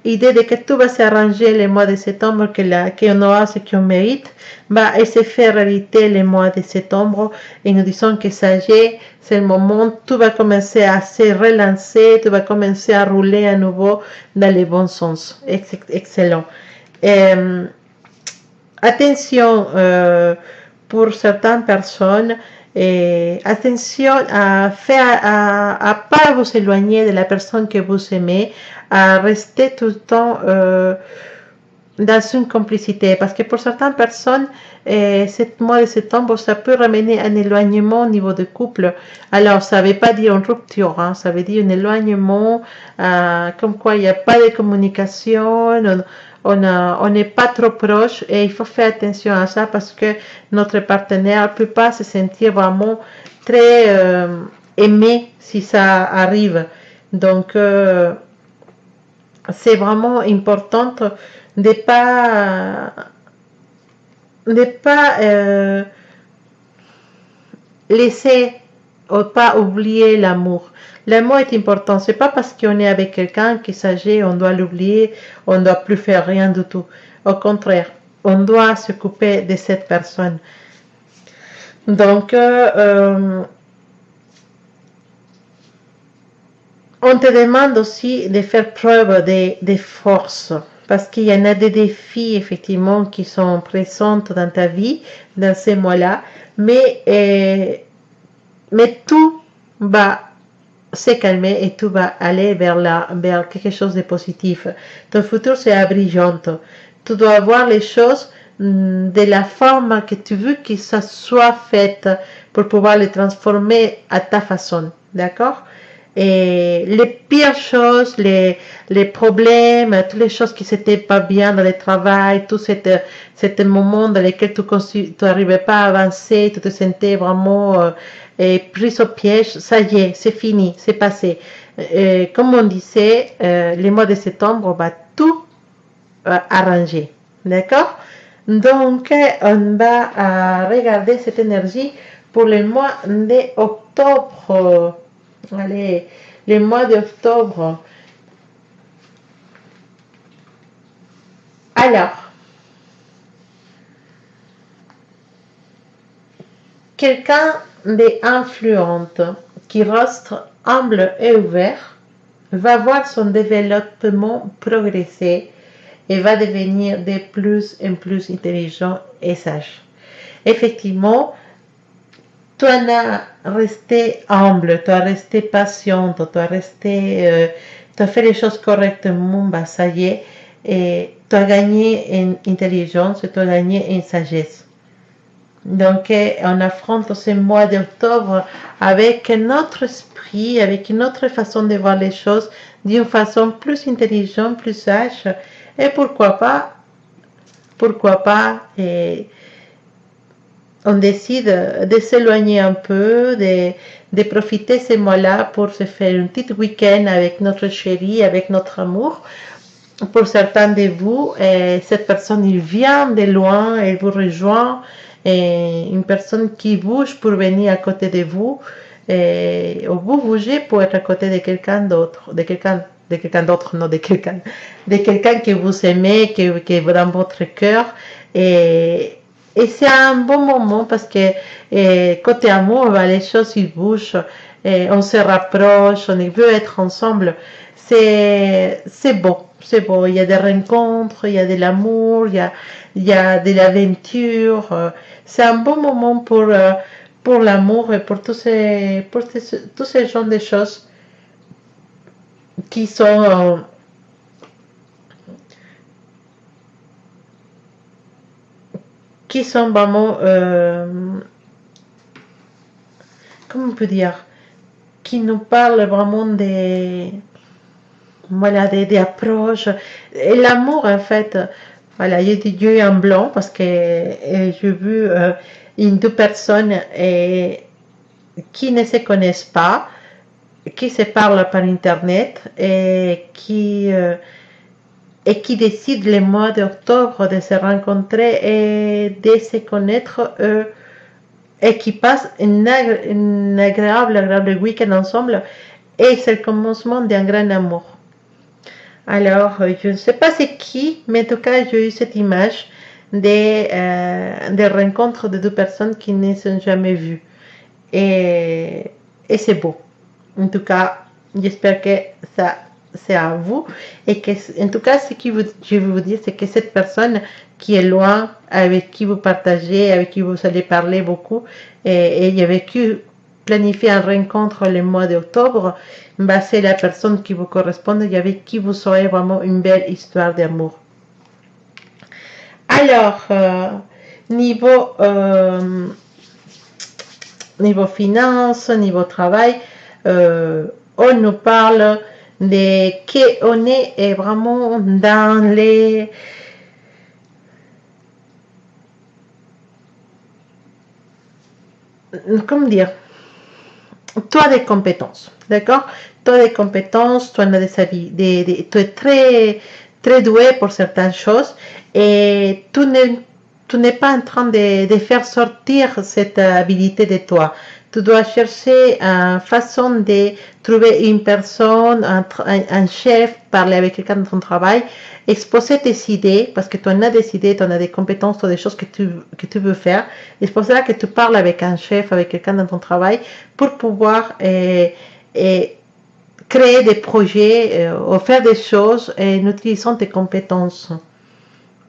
idée de que tout va s'arranger les mois de septembre, qu'on aura ce qu'on mérite, bah, elle se fait réalité les mois de septembre et nous disons que ça y est, c'est le moment, tout va commencer à se relancer, tout va commencer à rouler à nouveau dans les bons sens. Excellent. Attention pour certaines personnes, et attention à pas vous éloigner de la personne que vous aimez, à rester tout le temps dans une complicité, parce que pour certaines personnes, ce mois de septembre, ça peut ramener un éloignement au niveau du couple. Alors, ça ne veut pas dire une rupture, hein, ça veut dire un éloignement, comme quoi il n'y a pas de communication, on n'est pas trop proche, et il faut faire attention à ça parce que notre partenaire ne peut pas se sentir vraiment très aimé si ça arrive. Donc, c'est vraiment important de pas laisser ou pas oublier l'amour. L'amour est important. C'est pas parce qu'on est avec quelqu'un qu'il s'agit, on doit l'oublier, on ne doit plus faire rien du tout. Au contraire, on doit s'occuper de cette personne. Donc, on te demande aussi de faire preuve de force, parce qu'il y en a des défis effectivement qui sont présents dans ta vie dans ces mois-là, mais tout va se calmer et tout va aller vers quelque chose de positif. Ton futur sera brillant. Tu dois voir les choses de la forme que tu veux que ça soit fait pour pouvoir les transformer à ta façon. D'accord? Et les pires choses, les problèmes, toutes les choses qui n'étaient pas bien dans le travail, tout cet moment dans lequel tu n'arrivais pas à avancer, tu te sentais vraiment pris au piège, ça y est, c'est fini, c'est passé. Comme on disait, les mois de septembre, on va tout arranger. D'accord? Donc, on va regarder cette énergie pour le mois d'octobre. Allez, les mois d'octobre. Alors, quelqu'un d'influente qui reste humble et ouvert va voir son développement progresser et va devenir de plus en plus intelligent et sage. Effectivement, tu as resté humble, tu as resté patiente, tu as fait les choses correctement, bah ça y est, et tu as gagné en intelligence, tu as gagné en sagesse. Donc, on affronte ce mois d'octobre avec notre esprit, avec notre façon de voir les choses, d'une façon plus intelligente, plus sage, et pourquoi pas, on décide de s'éloigner un peu, de profiter ces mois-là pour se faire un petit week-end avec notre chéri, avec notre amour. Pour certains de vous, cette personne, il vient de loin, elle vous rejoint, et une personne qui bouge pour venir à côté de vous, ou vous bougez pour être à côté de quelqu'un d'autre, de quelqu'un que vous aimez, qui est dans votre cœur, et c'est un bon moment parce que côté amour, les choses ils bougent, on se rapproche, on veut être ensemble. C'est beau, c'est beau. Il y a des rencontres, il y a de l'amour, il y a de l'aventure. C'est un bon moment pour l'amour et pour tous ces genres de choses qui sont vraiment, comment on peut dire, qui nous parlent vraiment des approches. Et l'amour, en fait, voilà, il y a eu un blanc parce que j'ai vu deux personnes qui ne se connaissent pas, qui se parlent par internet et qui décident le mois d'octobre de se rencontrer et de se connaître eux et qui passent un agréable week-end ensemble et c'est le commencement d'un grand amour. Alors, je ne sais pas c'est qui, mais en tout cas, j'ai eu cette image des rencontres de deux personnes qui ne sont jamais vues. Et c'est beau. En tout cas, j'espère que ça c'est à vous et que en tout cas ce que je veux vous dire c'est que cette personne qui est loin, avec qui vous partagez, avec qui vous allez parler beaucoup et avec qui planifier une rencontre le mois d'octobre, bah, c'est la personne qui vous correspond et avec qui vous aurez vraiment une belle histoire d'amour. Alors, niveau finance, niveau travail, on nous parle de qu'on est vraiment dans les comment dire, tu as des compétences, d'accord, tu as des compétences, tu as tu es très doué pour certaines choses et tu n'es pas en train de faire sortir cette habilité de toi. Tu dois chercher une façon de trouver une personne, un chef, parler avec quelqu'un de ton travail, exposer tes idées, parce que tu en as des idées, tu en as des compétences, tu as des choses que tu veux faire. Et c'est pour cela que tu parles avec un chef, avec quelqu'un dans ton travail, pour pouvoir créer des projets ou faire des choses en utilisant tes compétences.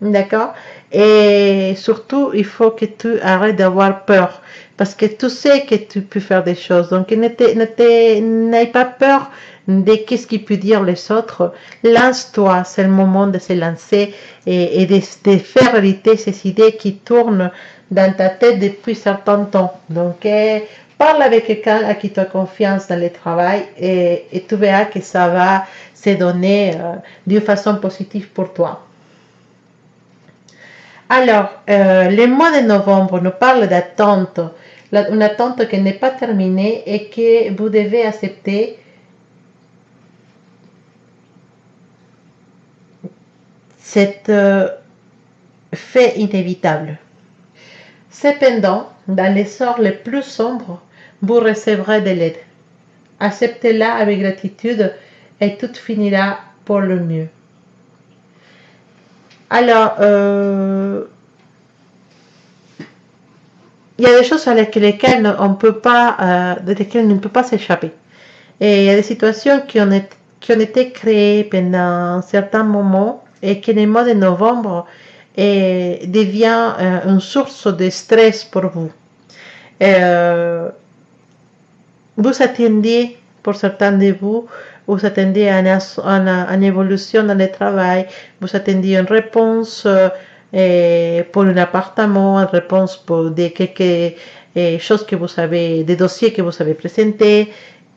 D'accord? Et surtout, il faut que tu arrêtes d'avoir peur. Parce que tu sais que tu peux faire des choses. Donc, n'aie pas peur de qu'est-ce qu'il peut dire les autres. Lance-toi. C'est le moment de se lancer et de faire réalité ces idées qui tournent dans ta tête depuis certain temps. Donc, parle avec quelqu'un à qui tu as confiance dans le travail et tu verras que ça va se donner d'une façon positive pour toi. Alors, le mois de novembre nous parle d'attente, une attente qui n'est pas terminée et que vous devez accepter. C'est fait inévitable. Cependant, dans les sorts les plus sombres, vous recevrez de l'aide. Acceptez-la avec gratitude et tout finira pour le mieux. Alors, il y a des choses avec lesquelles on peut pas, de lesquelles on ne peut pas s'échapper. Et il y a des situations qui ont été créées pendant un certain moment et qui, le mois de novembre, devient une source de stress pour vous. Vous attendiez, pour certains de vous, vous attendiez à une évolution dans le travail, vous attendiez une réponse pour un appartement, une réponse pour quelques choses que vous avez, des dossiers que vous avez présentés,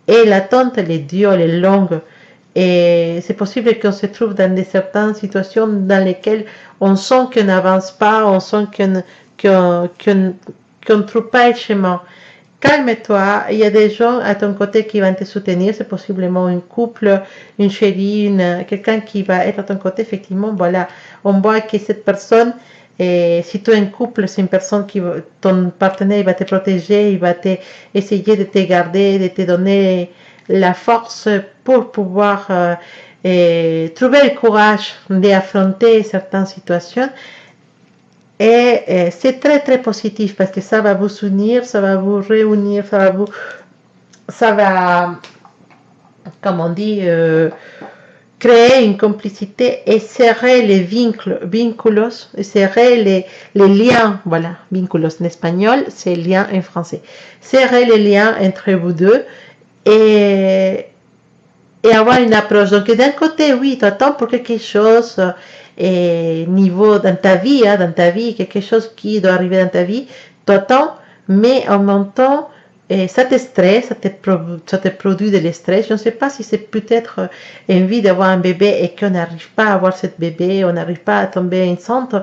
et l'attente, elle est dure, elle est longue. Et c'est possible qu'on se trouve dans certaines situations dans lesquelles on sent qu'on n'avance pas, on sent qu'on ne trouve pas le chemin. Calme-toi, il y a des gens à ton côté qui vont te soutenir, c'est possiblement un couple, une chérie, quelqu'un qui va être à ton côté, effectivement, voilà, on voit que cette personne, si tu es un couple, c'est une personne ton partenaire va te protéger, il va essayer de te garder, de te donner la force pour pouvoir trouver le courage d'affronter certaines situations. Et c'est très très positif parce que ça va vous unir, ça va vous réunir, ça va comme on dit, créer une complicité et serrer les vinculos, serrer les liens, voilà, vinculos en espagnol, c'est lien en français, serrer les liens entre vous deux et avoir une approche. Donc d'un côté, oui, tu attends pour quelque chose niveau dans ta vie, quelque chose qui doit arriver dans ta vie, tu attends, mais en même temps, ça te stresse, ça te produit de l'estress. Je ne sais pas si c'est peut-être envie d'avoir un bébé et qu'on n'arrive pas à avoir ce bébé, on n'arrive pas à tomber enceinte,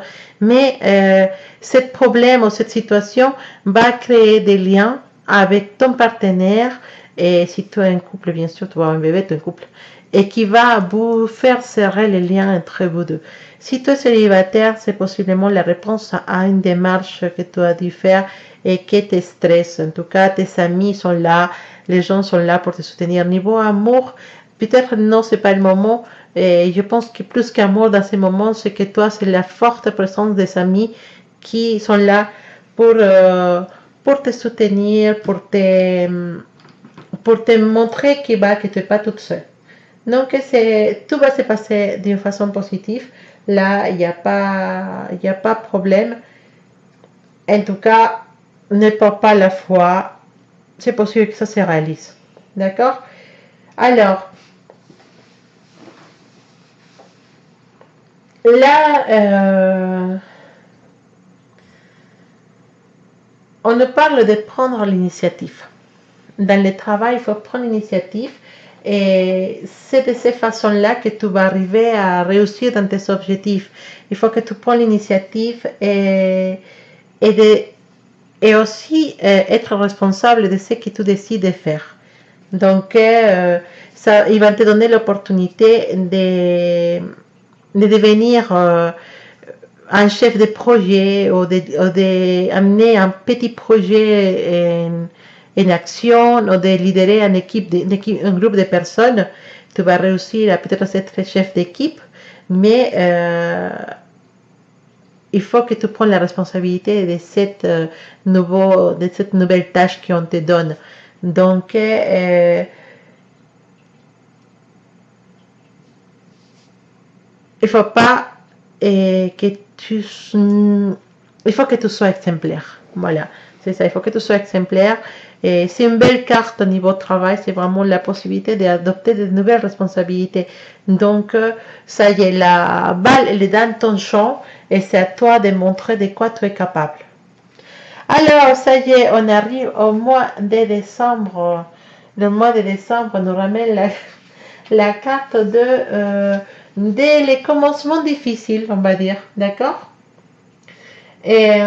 mais ce problème ou cette situation va créer des liens avec ton partenaire. Et si tu as un couple, bien sûr, tu vas avoir un bébé, tu es un couple. et qui va vous faire serrer les liens entre vous deux. Si tu es célibataire, c'est possiblement la réponse à une démarche que tu as dû faire et qui te stresse. En tout cas, tes amis sont là, les gens sont là pour te soutenir. Niveau amour, peut-être non, c'est pas le moment. Et je pense que plus qu'amour dans ces moments, c'est que toi, c'est la forte présence des amis qui sont là pour te soutenir, pour te montrer que tu n'es pas toute seule. Donc, tout va se passer d'une façon positive. Là, il n'y a pas de problème. En tout cas, ne perds pas la foi. C'est possible que ça se réalise. D'accord? Alors, là, on nous parle de prendre l'initiative. Dans le travail, il faut prendre l'initiative. Et c'est de cette façon-là que tu vas arriver à réussir dans tes objectifs. Il faut que tu prennes l'initiative et aussi être responsable de ce que tu décides de faire. Donc, il va te donner l'opportunité de devenir un chef de projet ou d'amener un petit projet en action ou de liderer un groupe de personnes. Tu vas réussir à peut-être être chef d'équipe, mais il faut que tu prennes la responsabilité de cette nouvelle tâche qu'on te donne. Donc, il faut pas que il faut que tu sois exemplaire. Voilà, c'est ça, il faut que tu sois exemplaire. Et c'est une belle carte au niveau travail, c'est vraiment la possibilité d'adopter de nouvelles responsabilités. Donc, ça y est, la balle, elle est dans ton champ et c'est à toi de montrer de quoi tu es capable. Alors, ça y est, on arrive au mois de décembre. Le mois de décembre nous ramène la carte de les commencements difficiles, on va dire, d'accord? Et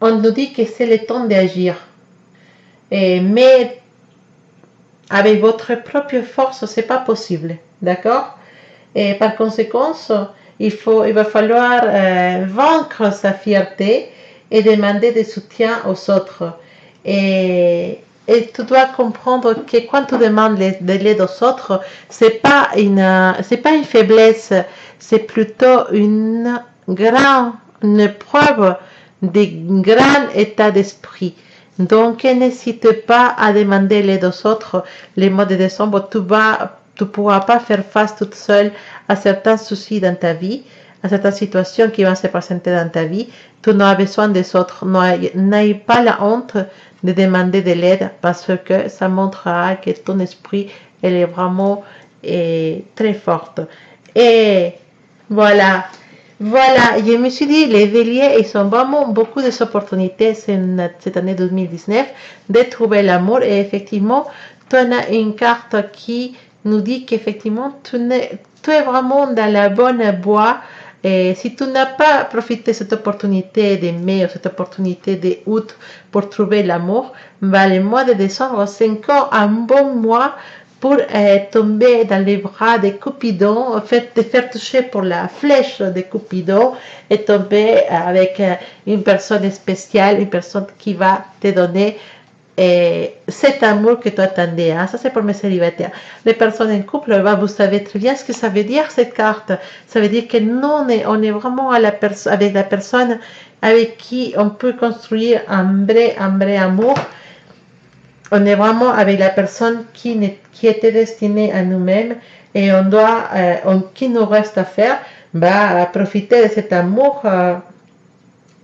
on nous dit que c'est le temps d'agir. Mais avec votre propre force, c'est pas possible, d'accord? Et par conséquent, il va falloir vaincre sa fierté et demander des soutiens aux autres. Et tu dois comprendre que quand tu demandes de l'aide aux autres, c'est pas une faiblesse, c'est plutôt une preuve de grand état d'esprit. Donc, n'hésite pas à demander l'aide aux autres. Les mois de décembre, tu pourras pas faire face toute seule à certains soucis dans ta vie, à certaines situations qui vont se présenter dans ta vie. Tu n'as besoin des autres. N'aie pas la honte de demander de l'aide parce que ça montrera que ton esprit elle est vraiment très forte. Et voilà. Voilà, je me suis dit, les béliers, ils ont vraiment beaucoup d'opportunités cette année 2019 de trouver l'amour. Et effectivement, tu as une carte qui nous dit qu'effectivement, tu es vraiment dans la bonne voie. Et si tu n'as pas profité de cette opportunité de mai ou cette opportunité d'août pour trouver l'amour, bah, le mois de décembre, c'est encore un bon mois pour tomber dans les bras de Cupidon, te faire toucher pour la flèche de Cupidon et tomber avec une personne spéciale, une personne qui va te donner cet amour que tu attendais. Hein. Ça, c'est pour mes célibataires. Les personnes en couple, vous savez très bien ce que ça veut dire, cette carte. Ça veut dire que nous, on est vraiment avec la personne avec qui on peut construire un vrai amour. On est vraiment avec la personne qui était destinée à nous-mêmes et on doit, qui nous reste à faire, bah, profiter de cet amour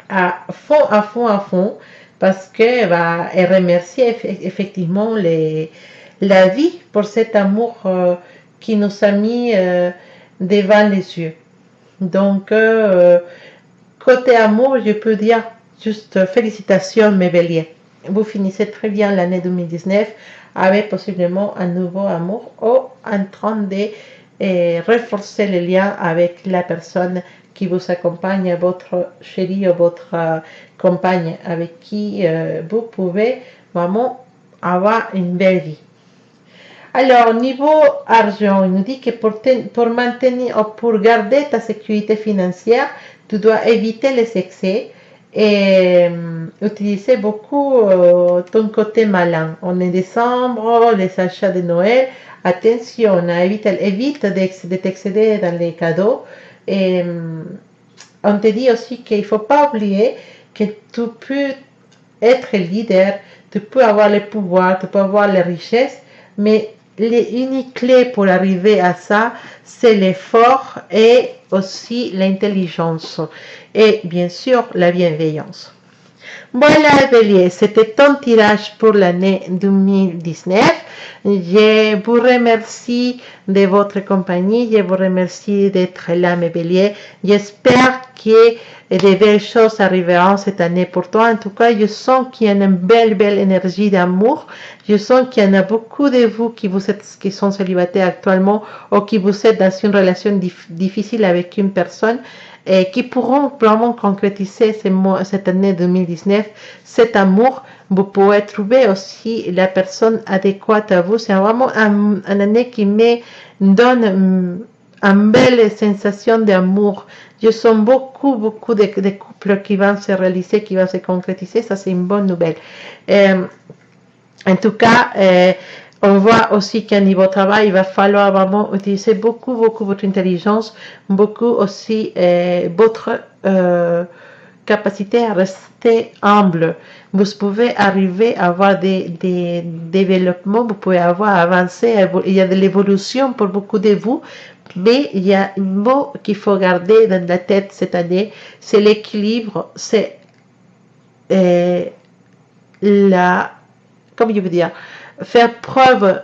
à fond, parce que et remercier effectivement la vie pour cet amour qui nous a mis devant les yeux. Donc, côté amour, je peux dire juste félicitations mes béliers. Vous finissez très bien l'année 2019 avec possiblement un nouveau amour ou en train de renforcer les liens avec la personne qui vous accompagne, votre chéri ou votre compagne avec qui vous pouvez vraiment avoir une belle vie. Alors, niveau argent, il nous dit que pour maintenir ou pour garder ta sécurité financière, tu dois éviter les excès et utiliser beaucoup ton côté malin. On est décembre, les achats de Noël. Attention, évite de t'excéder dans les cadeaux. Et on te dit aussi qu'il ne faut pas oublier que tu peux être leader, tu peux avoir le pouvoir, tu peux avoir les richesses, mais l'unique clé pour arriver à ça, c'est l'effort et aussi l'intelligence et bien sûr la bienveillance. Voilà, Bélier, c'était ton tirage pour l'année 2019. Je vous remercie de votre compagnie. Je vous remercie d'être là, mes Béliers. J'espère que de belles choses arriveront cette année pour toi. En tout cas, je sens qu'il y a une belle énergie d'amour. Je sens qu'il y en a beaucoup de vous qui sont célibataires actuellement ou qui vous êtes dans une relation difficile avec une personne et qui pourront vraiment concrétiser cette année 2019, cet amour. Vous pouvez trouver aussi la personne adéquate à vous. C'est vraiment une année qui me donne une belle sensation d'amour. Je sens beaucoup de couples qui vont se réaliser, qui vont se concrétiser. Ça, c'est une bonne nouvelle. En tout cas, on voit aussi qu'à niveau travail, il va falloir vraiment utiliser beaucoup votre intelligence, beaucoup aussi votre capacité à rester humble. Vous pouvez arriver à avoir des développements, vous pouvez avoir avancé, il y a de l'évolution pour beaucoup de vous, mais il y a un mot qu'il faut garder dans la tête cette année, c'est l'équilibre, c'est comme je veux dire, faire preuve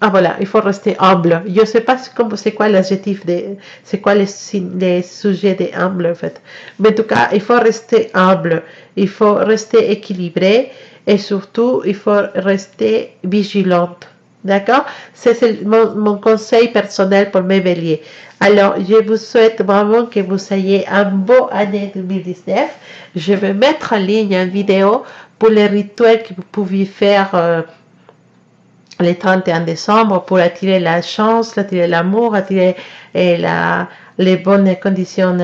ah voilà, il faut rester humble. Je ne sais pas c'est quoi l'adjectif, c'est quoi les sujets de humble en fait. Mais en tout cas, il faut rester humble, il faut rester équilibré et surtout, il faut rester vigilante. D'accord? C'est mon conseil personnel pour mes béliers. Alors, je vous souhaite vraiment que vous ayez un beau année 2019. Je vais mettre en ligne une vidéo pour les rituels que vous pouviez faire le 31 décembre pour attirer la chance, attirer l'amour, attirer les bonnes conditions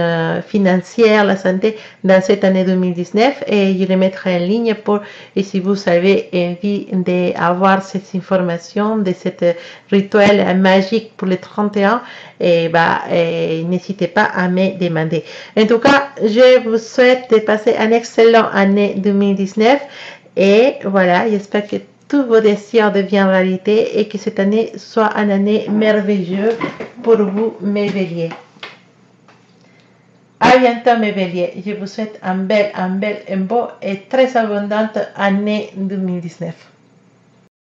financières, la santé dans cette année 2019 et je les mettrai en ligne et si vous avez envie d'avoir ces informations de cet rituel magique pour le 31, n'hésitez pas à me demander. En tout cas, je vous souhaite de passer une excellente année 2019 et voilà, j'espère que tous vos désirs deviennent réalité et que cette année soit une année merveilleuse pour vous, mes béliers. À bientôt, mes béliers. Je vous souhaite un beau et très abondante année 2019.